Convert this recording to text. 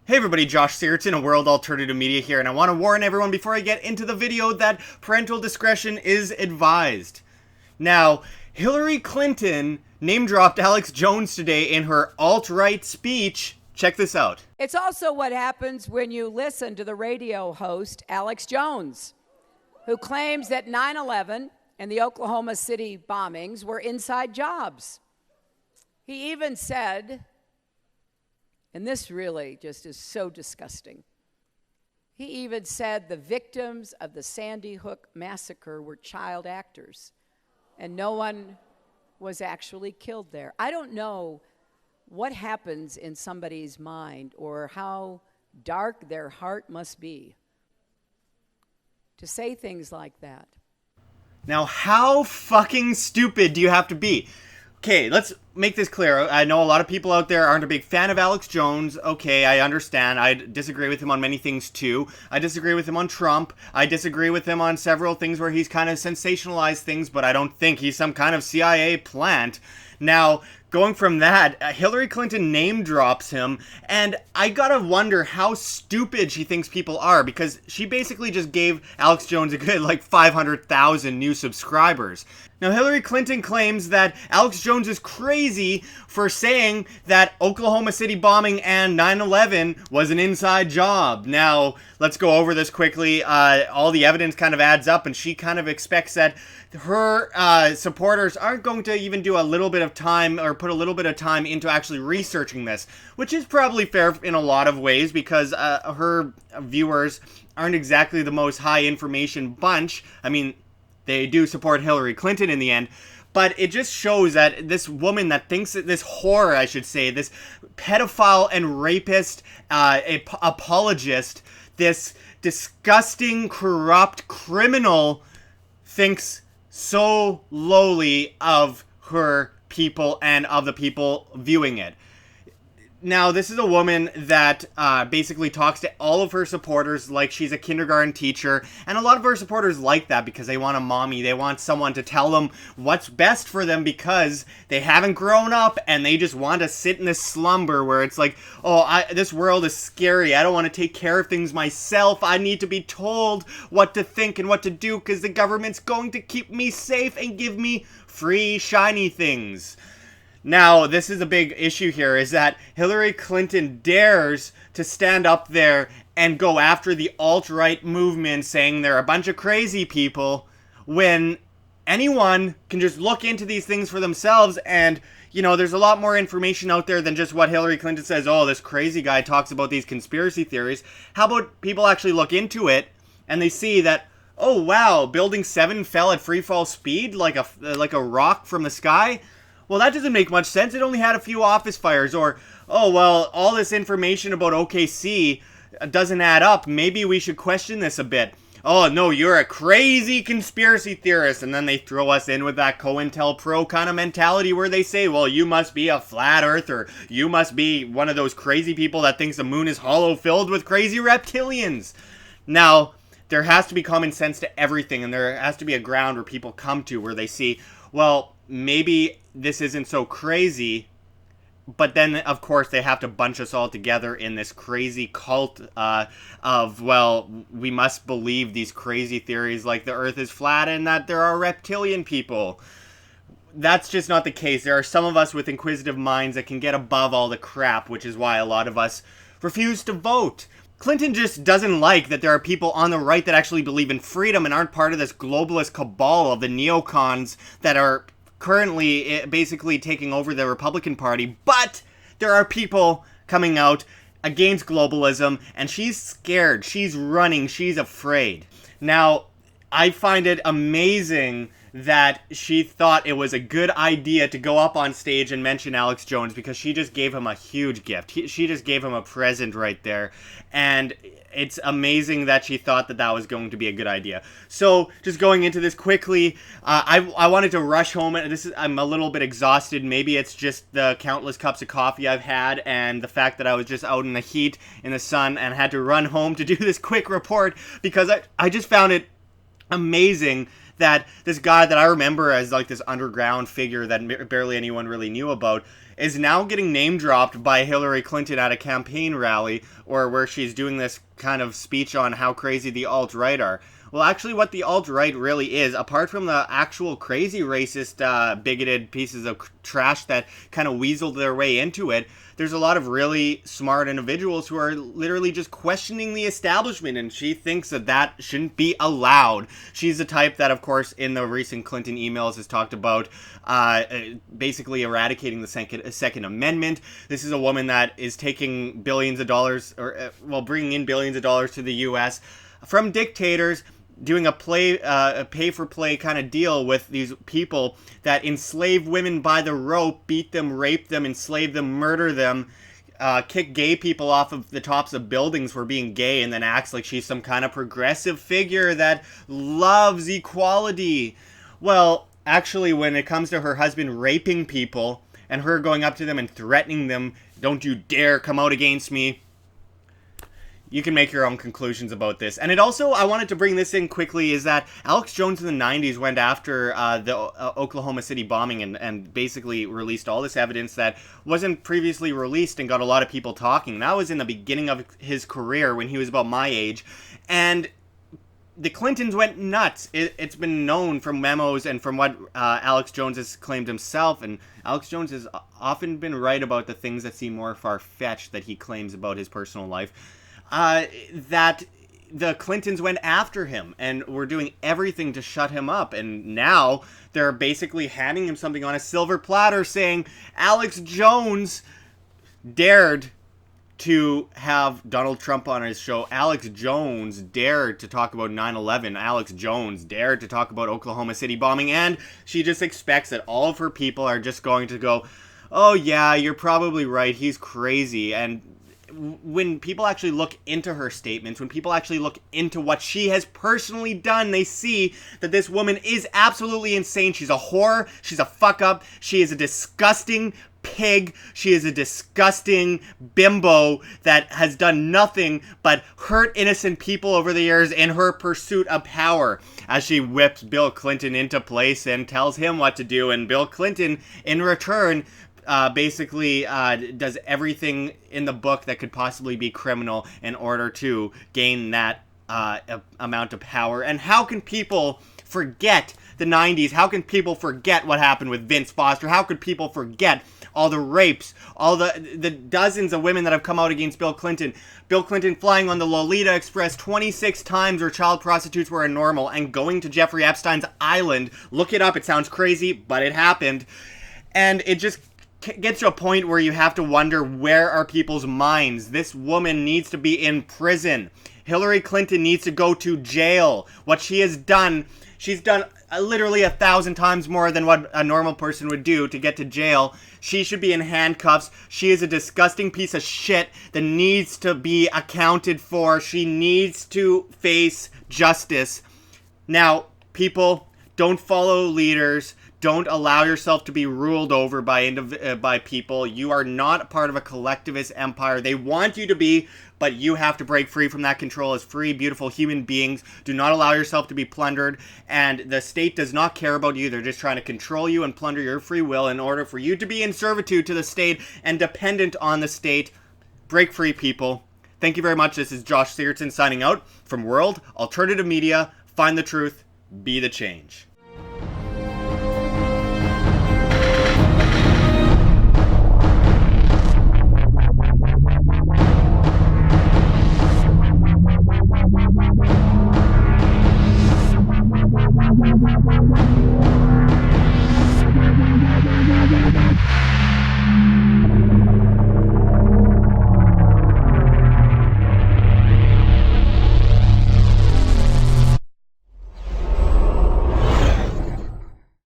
Hey everybody, Josh Sigurdson of World Alternative Media here, and I want to warn everyone before I get into the video that parental discretion is advised. Now, Hillary Clinton name-dropped Alex Jones today in her alt-right speech. Check this out. It's also what happens when you listen to the radio host, Alex Jones, who claims that 9/11 and the Oklahoma City bombings were inside jobs. He even said, and this really just is so disgusting, he even said the victims of the Sandy Hook massacre were child actors and no one was actually killed there. I don't know what happens in somebody's mind or how dark their heart must be to say things like that. Now, how fucking stupid do you have to be? Okay, let's make this clear. I know a lot of people out there aren't a big fan of Alex Jones. Okay, I understand. I disagree with him on many things too. I disagree with him on Trump. I disagree with him on several things where he's kind of sensationalized things, but I don't think he's some kind of CIA plant. Now, going from that, Hillary Clinton name drops him, and I gotta wonder how stupid she thinks people are, because she basically just gave Alex Jones a good, 500,000 new subscribers. Now, Hillary Clinton claims that Alex Jones is crazy for saying that Oklahoma City bombing and 9/11 was an inside job. Now, let's go over this quickly. All the evidence kind of adds up, and she kind of expects that her supporters aren't going to even do a little bit of time or put a little bit of time into actually researching this, which is probably fair in a lot of ways because her viewers aren't exactly the most high information bunch. I mean, they do support Hillary Clinton in the end, but it just shows that this woman that thinks that this whore, I should say, this pedophile and rapist apologist, this disgusting, corrupt criminal thinks so lowly of her people and of the people viewing it. Now, this is a woman that basically talks to all of her supporters like she's a kindergarten teacher, and a lot of her supporters like that because they want a mommy. They want someone to tell them what's best for them because they haven't grown up and they just want to sit in this slumber where it's like, oh, this world is scary. I don't want to take care of things myself. I need to be told what to think and what to do because the government's going to keep me safe and give me free shiny things. Now, this is a big issue here, is that Hillary Clinton dares to stand up there and go after the alt-right movement saying they're a bunch of crazy people when anyone can just look into these things for themselves and, you know, there's a lot more information out there than just what Hillary Clinton says, oh, this crazy guy talks about these conspiracy theories. How about people actually look into it and they see that, oh, wow, Building 7 fell at free fall speed like a rock from the sky? Well, that doesn't make much sense. It only had a few office fires. Or, oh, well, all this information about OKC doesn't add up. Maybe we should question this a bit. Oh, no, you're a crazy conspiracy theorist. And then they throw us in with that COINTELPRO kind of mentality where they say, well, you must be a flat earther. You must be one of those crazy people that thinks the moon is hollow filled with crazy reptilians. Now, there has to be common sense to everything. And there has to be a ground where people come to where they see, well, maybe this isn't so crazy, but then, of course, they have to bunch us all together in this crazy cult of, well, we must believe these crazy theories like the earth is flat and that there are reptilian people. That's just not the case. There are some of us with inquisitive minds that can get above all the crap, which is why a lot of us refuse to vote. Clinton just doesn't like that there are people on the right that actually believe in freedom and aren't part of this globalist cabal of the neocons that are currently basically taking over the Republican Party, but there are people coming out against globalism, and she's scared, she's running, she's afraid. Now, I find it amazing that she thought it was a good idea to go up on stage and mention Alex Jones because she just gave him a huge gift. She just gave him a present right there, and it's amazing that she thought that that was going to be a good idea. So, just going into this quickly, I wanted to rush home. I'm a little bit exhausted. Maybe it's just the countless cups of coffee I've had and the fact that I was just out in the heat, in the sun, and had to run home to do this quick report because I just found it amazing that this guy that I remember as like this underground figure that barely anyone really knew about is now getting name dropped by Hillary Clinton at a campaign rally, or where she's doing this kind of speech on how crazy the alt-right are. Well, actually what the alt-right really is, apart from the actual crazy racist, bigoted pieces of trash that kind of weaseled their way into it, there's a lot of really smart individuals who are literally just questioning the establishment, and she thinks that that shouldn't be allowed. She's the type that, of course, in the recent Clinton emails has talked about basically eradicating the Second Amendment. This is a woman that is taking billions of dollars, or bringing in billions of dollars to the U.S. from dictators, doing a pay-for-play kind of deal with these people that enslave women by the rope, beat them, rape them, enslave them, murder them, kick gay people off of the tops of buildings for being gay, and then acts like she's some kind of progressive figure that loves equality. Well, actually, when it comes to her husband raping people and her going up to them and threatening them, "Don't you dare come out against me," you can make your own conclusions about this. And it also, I wanted to bring this in quickly, is that Alex Jones in the 90s went after the Oklahoma City bombing and basically released all this evidence that wasn't previously released and got a lot of people talking. That was in the beginning of his career when he was about my age. And the Clintons went nuts. It's been known from memos and from what Alex Jones has claimed himself, and Alex Jones has often been right about the things that seem more far-fetched that he claims about his personal life. That the Clintons went after him and were doing everything to shut him up. And now they're basically handing him something on a silver platter saying Alex Jones dared to have Donald Trump on his show. Alex Jones dared to talk about 9/11. Alex Jones dared to talk about Oklahoma City bombing. And she just expects that all of her people are just going to go, "Oh yeah, you're probably right. He's crazy." And when people actually look into her statements, when people actually look into what she has personally done, they see that this woman is absolutely insane. She's a whore. She's a fuck up. She is a disgusting pig. She is a disgusting bimbo that has done nothing but hurt innocent people over the years in her pursuit of power, as she whips Bill Clinton into place and tells him what to do. And Bill Clinton, in return, basically does everything in the book that could possibly be criminal in order to gain that amount of power. And how can people forget the 90s? How can people forget what happened with Vince Foster? How could people forget all the rapes, all the dozens of women that have come out against Bill Clinton? Bill Clinton flying on the Lolita Express 26 times where child prostitutes were normal, and going to Jeffrey Epstein's island. Look it up. It sounds crazy, but it happened. And it just gets to a point where you have to wonder, where are people's minds? This woman needs to be in prison. Hillary Clinton needs to go to jail. What she has done, she's done literally 1,000 times more than what a normal person would do to get to jail. She should be in handcuffs. She is a disgusting piece of shit that needs to be accounted for. She needs to face justice. Now, people, don't follow leaders. Don't allow yourself to be ruled over by people. You are not part of a collectivist empire. They want you to be, but you have to break free from that control as free, beautiful human beings. Do not allow yourself to be plundered, and the state does not care about you. They're just trying to control you and plunder your free will in order for you to be in servitude to the state and dependent on the state. Break free, people. Thank you very much. This is Josh Sigurdson signing out from World Alternative Media. Find the truth. Be the change. Thank you.